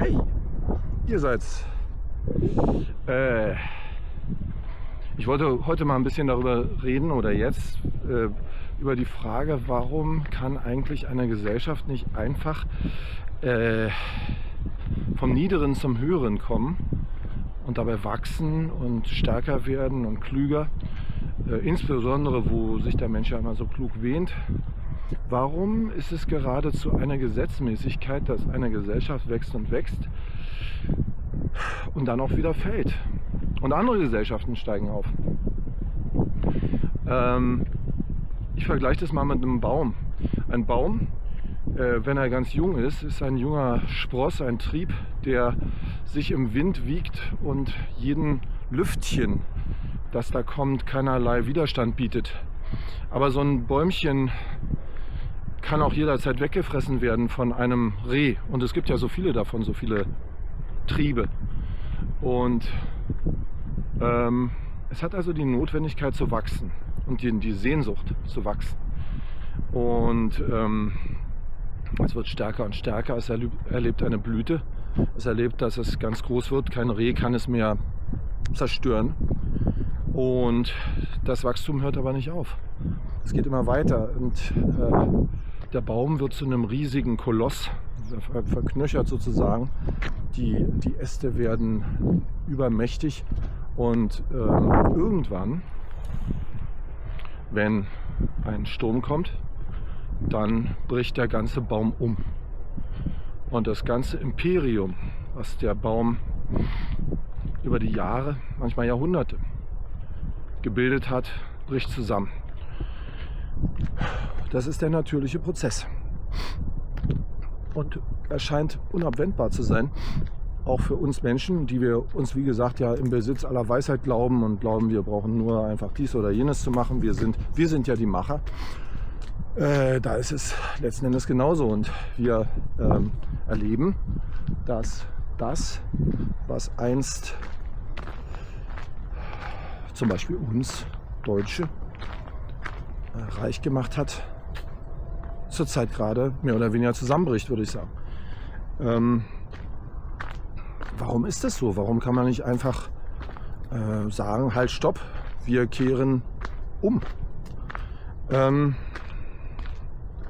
Hey, ihr seid's. Ich wollte heute mal ein bisschen darüber reden oder jetzt über die Frage, warum kann eigentlich eine Gesellschaft nicht einfach vom Niederen zum Höheren kommen und dabei wachsen und stärker werden und klüger, insbesondere wo sich der Mensch ja immer so klug wähnt. Warum ist es geradezu eine Gesetzmäßigkeit, dass eine Gesellschaft wächst und wächst und dann auch wieder fällt und andere Gesellschaften steigen auf? Ich vergleiche das mal mit einem Baum. Ein Baum, wenn er ganz jung ist, ist ein junger Spross, ein Trieb, der sich im Wind wiegt und jedem Lüftchen, das da kommt, keinerlei Widerstand bietet. Aber so ein Bäumchen kann auch jederzeit weggefressen werden von einem Reh. Und es gibt ja so viele davon, so viele Triebe. Und es hat also die Notwendigkeit zu wachsen und die Sehnsucht zu wachsen. Und es wird stärker und stärker. Es erlebt eine Blüte. Es erlebt, dass es ganz groß wird. Kein Reh kann es mehr zerstören. Und das Wachstum hört aber nicht auf. Es geht immer weiter. Und der Baum wird zu einem riesigen Koloss, verknöchert sozusagen. Die Äste werden übermächtig. Und irgendwann, wenn ein Sturm kommt, dann bricht der ganze Baum um. Und das ganze Imperium, was der Baum über die Jahre, manchmal Jahrhunderte gebildet hat, bricht zusammen. Das ist der natürliche Prozess. Und er scheint unabwendbar zu sein, auch für uns Menschen, die wir uns, wie gesagt, ja im Besitz aller Weisheit glauben und glauben, wir brauchen nur einfach dies oder jenes zu machen. Wir sind ja die Macher. Da ist es letzten Endes genauso. Und wir erleben, dass das, was einst zum Beispiel uns Deutsche reich gemacht hat, zurzeit gerade mehr oder weniger zusammenbricht, würde ich sagen. Warum ist das so? Warum kann man nicht einfach sagen, halt, stopp, wir kehren um?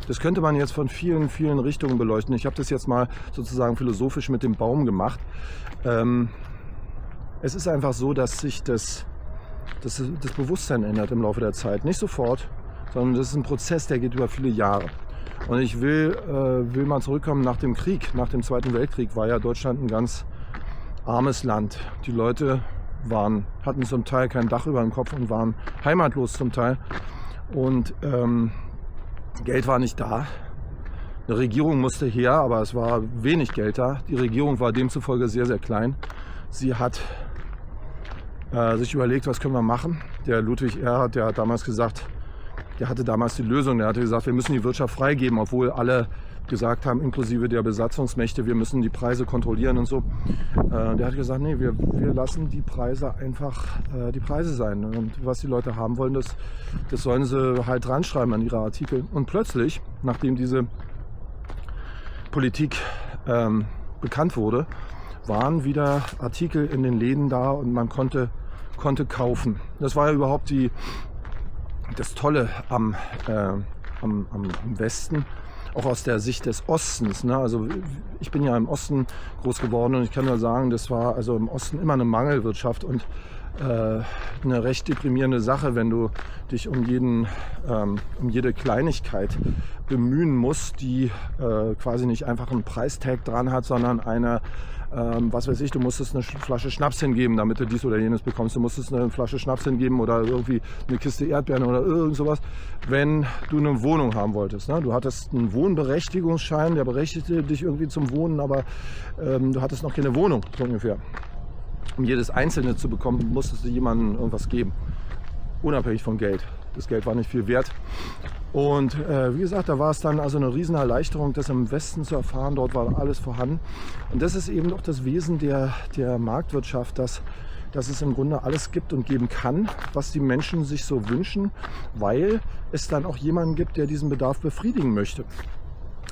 Das könnte man jetzt von vielen, vielen Richtungen beleuchten. Ich habe das jetzt mal sozusagen philosophisch mit dem Baum gemacht. Es ist einfach so, dass sich das Bewusstsein ändert im Laufe der Zeit. Nicht sofort, sondern das ist ein Prozess, der geht über viele Jahre. Und ich will mal zurückkommen nach dem Krieg. Nach dem Zweiten Weltkrieg war ja Deutschland ein ganz armes Land. Die Leute hatten zum Teil kein Dach über dem Kopf und waren heimatlos zum Teil. Und Geld war nicht da. Eine Regierung musste her, aber es war wenig Geld da. Die Regierung war demzufolge sehr, sehr klein. Sie hat sich überlegt, was können wir machen. Der Ludwig Erhard, der hat damals gesagt, der hatte damals die Lösung. Der hatte gesagt, wir müssen die Wirtschaft freigeben, obwohl alle gesagt haben, inklusive der Besatzungsmächte, wir müssen die Preise kontrollieren und so. Der hat gesagt, nee, wir lassen die Preise einfach die Preise sein. Und was die Leute haben wollen, das sollen sie halt dran schreiben an ihre Artikel. Und plötzlich, nachdem diese Politik bekannt wurde, waren wieder Artikel in den Läden da und man konnte kaufen. Das war ja überhaupt das Tolle am Westen, auch aus der Sicht des Ostens. Ne? Also ich bin ja im Osten groß geworden und ich kann nur sagen, das war also im Osten immer eine Mangelwirtschaft und eine recht deprimierende Sache, wenn du dich um jede Kleinigkeit bemühen musst, die quasi nicht einfach einen Preistag dran hat, sondern eine, was weiß ich, du musstest eine Flasche Schnaps hingeben, damit du dies oder jenes bekommst. Du musstest eine Flasche Schnaps hingeben oder irgendwie eine Kiste Erdbeeren oder irgend sowas, wenn du eine Wohnung haben wolltest. Ne? Du hattest einen Wohnberechtigungsschein, der berechtigte dich irgendwie zum Wohnen, aber du hattest noch keine Wohnung, so ungefähr. Um jedes Einzelne zu bekommen, musstest du jemandem irgendwas geben, unabhängig vom Geld. Das Geld war nicht viel wert. Und wie gesagt, da war es dann also eine riesen Erleichterung, das im Westen zu erfahren. Dort war alles vorhanden. Und das ist eben doch das Wesen der Marktwirtschaft, dass es im Grunde alles gibt und geben kann, was die Menschen sich so wünschen, weil es dann auch jemanden gibt, der diesen Bedarf befriedigen möchte.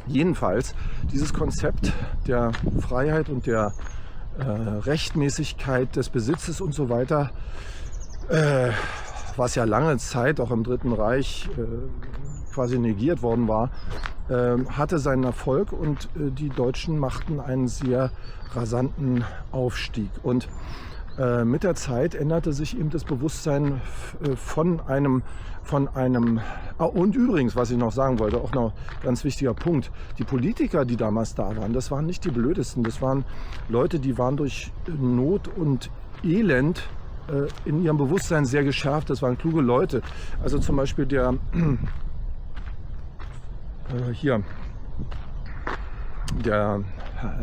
Jedenfalls, dieses Konzept der Freiheit und der Rechtmäßigkeit des Besitzes und so weiter, was ja lange Zeit auch im Dritten Reich quasi negiert worden war, hatte seinen Erfolg und die Deutschen machten einen sehr rasanten Aufstieg. Und mit der Zeit änderte sich eben das Bewusstsein von einem und übrigens, was ich noch sagen wollte, auch noch ganz wichtiger Punkt, die Politiker, die damals da waren, das waren nicht die blödesten, das waren Leute, die waren durch Not und Elend in ihrem Bewusstsein sehr geschärft, das waren kluge Leute. Also zum Beispiel der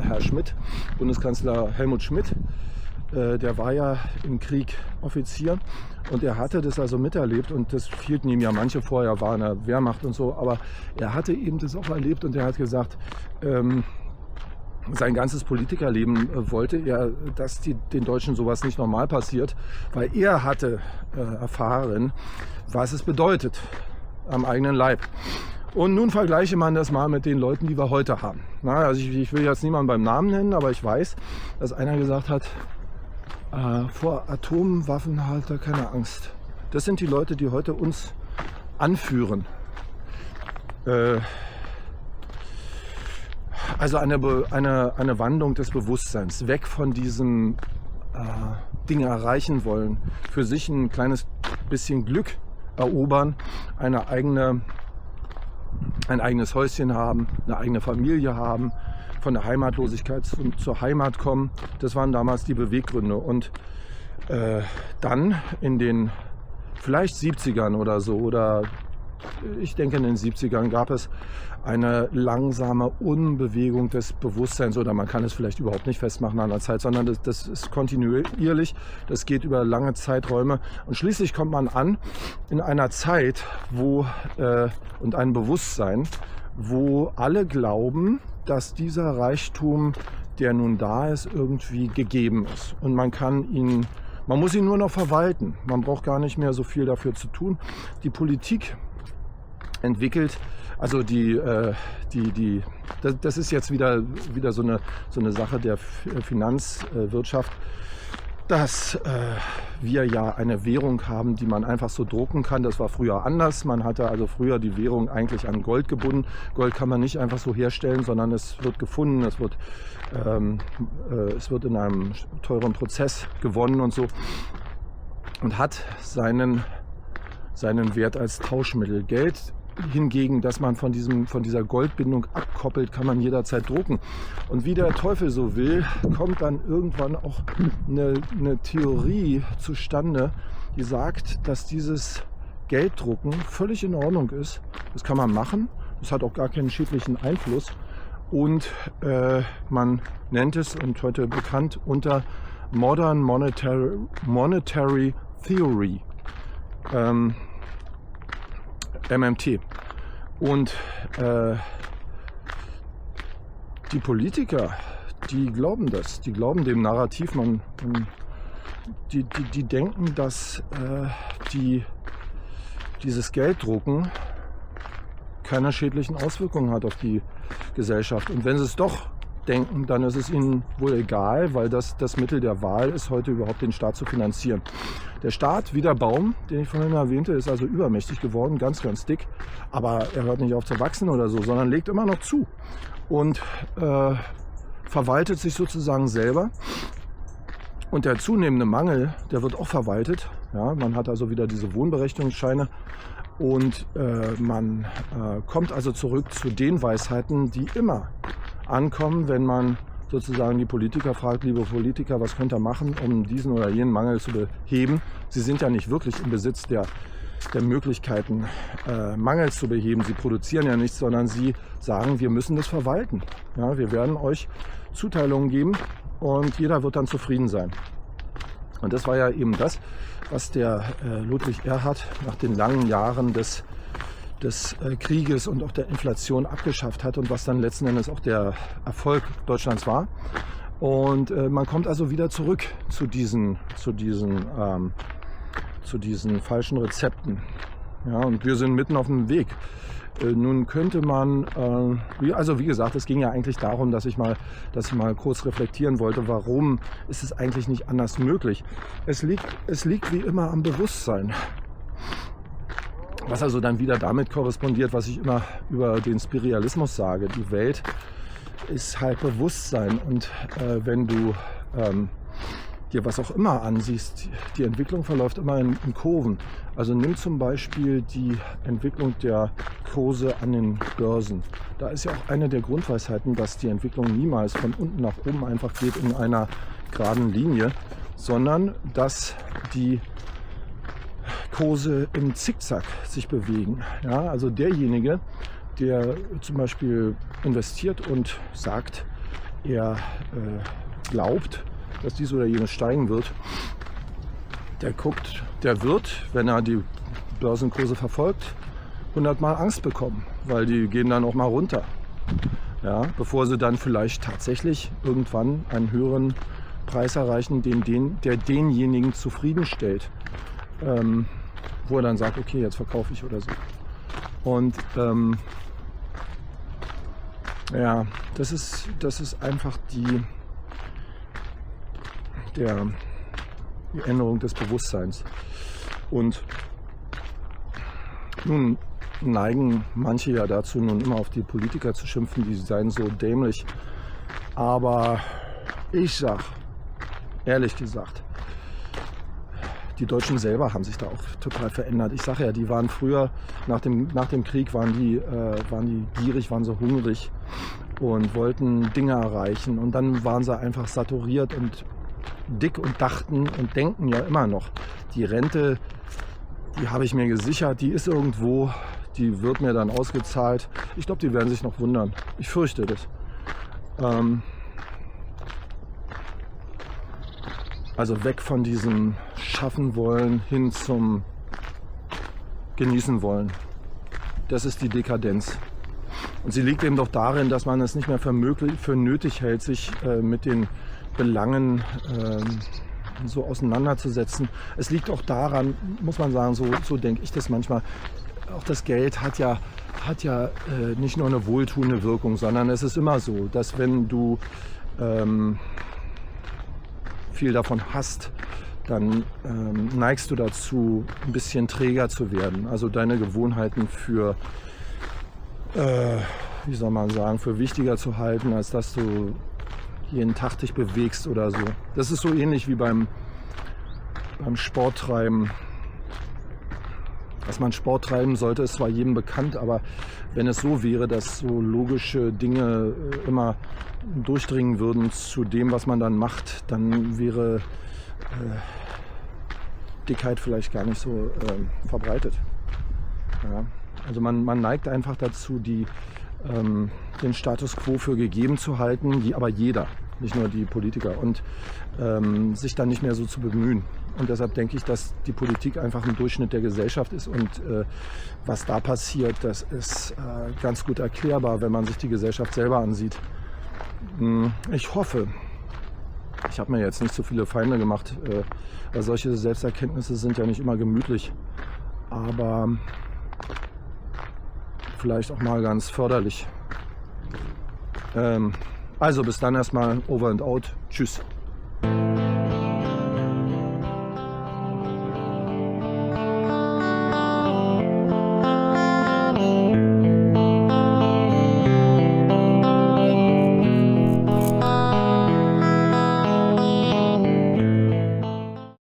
Herr Schmidt, Bundeskanzler Helmut Schmidt, der war ja im Krieg Offizier und er hatte das also miterlebt und das hielten ihm ja manche vor, er war in der Wehrmacht und so, aber er hatte eben das auch erlebt und er hat gesagt, sein ganzes Politikerleben wollte er, dass den Deutschen sowas nicht normal passiert, weil er hatte erfahren, was es bedeutet am eigenen Leib. Und nun vergleiche man das mal mit den Leuten, die wir heute haben. Na, also ich will jetzt niemanden beim Namen nennen, aber ich weiß, dass einer gesagt hat, vor Atomwaffen hat er keine Angst. Das sind die Leute, die heute uns anführen. Also eine Wandlung des Bewusstseins, weg von diesem Dinge erreichen wollen, für sich ein kleines bisschen Glück erobern, ein eigenes Häuschen haben, eine eigene Familie haben, von der Heimatlosigkeit zur Heimat kommen. Das waren damals die Beweggründe. Und dann in den vielleicht 70ern oder so, oder ich denke in den 70ern gab es eine langsame Unbewegung des Bewusstseins, oder man kann es vielleicht überhaupt nicht festmachen an der Zeit, sondern das ist kontinuierlich, das geht über lange Zeiträume und schließlich kommt man an in einer Zeit, und ein Bewusstsein, wo alle glauben, dass dieser Reichtum, der nun da ist, irgendwie gegeben ist. Und man muss ihn nur noch verwalten. Man braucht gar nicht mehr so viel dafür zu tun. Die Politik entwickelt, also das ist jetzt wieder so eine Sache der Finanzwirtschaft, dass wir ja eine Währung haben, die man einfach so drucken kann. Das war früher anders. Man hatte also früher die Währung eigentlich an Gold gebunden. Gold kann man nicht einfach so herstellen, sondern es wird gefunden, es wird in einem teuren Prozess gewonnen und so und hat seinen Wert als Tauschmittel. Geld hingegen, dass man von dieser Goldbindung abkoppelt, kann man jederzeit drucken. Und wie der Teufel so will, kommt dann irgendwann auch eine Theorie zustande, die sagt, dass dieses Gelddrucken völlig in Ordnung ist. Das kann man machen, das hat auch gar keinen schädlichen Einfluss. Und man nennt es, und heute bekannt, unter Modern Monetary Theory. MMT. Und die Politiker, die glauben das, die glauben dem Narrativ, die denken, dass dieses Gelddrucken keine schädlichen Auswirkungen hat auf die Gesellschaft. Und wenn sie es doch denken, dann ist es ihnen wohl egal, weil das Mittel der Wahl ist, heute überhaupt den Staat zu finanzieren. Der Staat, wie der Baum, den ich vorhin erwähnte, ist also übermächtig geworden, ganz, ganz dick. Aber er hört nicht auf zu wachsen oder so, sondern legt immer noch zu und verwaltet sich sozusagen selber. Und der zunehmende Mangel, der wird auch verwaltet. Ja, man hat also wieder diese Wohnberechtigungsscheine und man kommt also zurück zu den Weisheiten, die immer ankommen, wenn man sozusagen die Politiker fragt, liebe Politiker, was könnt ihr machen, um diesen oder jenen Mangel zu beheben? Sie sind ja nicht wirklich im Besitz der Möglichkeiten, Mangel zu beheben. Sie produzieren ja nichts, sondern sie sagen, wir müssen das verwalten. Ja, wir werden euch Zuteilungen geben und jeder wird dann zufrieden sein. Und das war ja eben das, was der Ludwig Erhard nach den langen Jahren des Krieges und auch der Inflation abgeschafft hat und was dann letzten Endes auch der Erfolg Deutschlands war. Und man kommt also wieder zurück zu diesen falschen Rezepten. Ja, und wir sind mitten auf dem Weg. Nun könnte man, wie gesagt, es ging ja eigentlich darum, dass ich mal kurz reflektieren wollte, warum ist es eigentlich nicht anders möglich. Es liegt wie immer am Bewusstsein. Was also dann wieder damit korrespondiert, was ich immer über den Spiritualismus sage. Die Welt ist halt Bewusstsein, und wenn du dir was auch immer ansiehst, die Entwicklung verläuft immer in Kurven. Also nimm zum Beispiel die Entwicklung der Kurse an den Börsen. Da ist ja auch eine der Grundweisheiten, dass die Entwicklung niemals von unten nach oben einfach geht in einer geraden Linie, sondern dass die Kurse im Zickzack sich bewegen. Ja, also derjenige, der zum Beispiel investiert und sagt, er glaubt, dass dies oder jenes steigen wird, der wird, wenn er die Börsenkurse verfolgt, 100-mal Angst bekommen, weil die gehen dann auch mal runter. Ja, bevor sie dann vielleicht tatsächlich irgendwann einen höheren Preis erreichen, der denjenigen zufriedenstellt, wo er dann sagt, okay, jetzt verkaufe ich oder so. Und ja, das ist einfach die Änderung des Bewusstseins. Und nun neigen manche ja dazu, nun immer auf die Politiker zu schimpfen, die seien so dämlich. Aber ich sag, ehrlich gesagt, die Deutschen selber haben sich da auch total verändert. Ich sage ja, die waren früher, nach dem Krieg waren die gierig, waren so hungrig und wollten Dinge erreichen. Und dann waren sie einfach saturiert und dick und dachten und denken ja immer noch, die Rente, die habe ich mir gesichert, die ist irgendwo, die wird mir dann ausgezahlt. Ich glaube, die werden sich noch wundern. Ich fürchte das. Also weg von diesem Schaffen wollen hin zum Genießen wollen. Das ist die Dekadenz. Und sie liegt eben doch darin, dass man es nicht mehr für nötig hält, sich mit den Belangen so auseinanderzusetzen. Es liegt auch daran, muss man sagen, so denke ich das manchmal, auch das Geld hat ja nicht nur eine wohltuende Wirkung, sondern es ist immer so, dass wenn du viel davon hast, dann neigst du dazu, ein bisschen träger zu werden. Also deine Gewohnheiten für für wichtiger zu halten, als dass du jeden Tag dich bewegst oder so. Das ist so ähnlich wie beim Sporttreiben. Dass man Sport treiben sollte, ist zwar jedem bekannt, aber wenn es so wäre, dass so logische Dinge immer durchdringen würden zu dem, was man dann macht, dann wäre Dickheit vielleicht gar nicht so verbreitet. Ja. Also man neigt einfach dazu, den Status quo für gegeben zu halten, aber jeder, nicht nur die Politiker, und sich dann nicht mehr so zu bemühen. Und deshalb denke ich, dass die Politik einfach ein Durchschnitt der Gesellschaft ist, und was da passiert, das ist ganz gut erklärbar, wenn man sich die Gesellschaft selber ansieht. Ich hoffe, ich habe mir jetzt nicht so viele Feinde gemacht, weil solche Selbsterkenntnisse sind ja nicht immer gemütlich, aber vielleicht auch mal ganz förderlich. Also bis dann erstmal, over and out. Tschüss.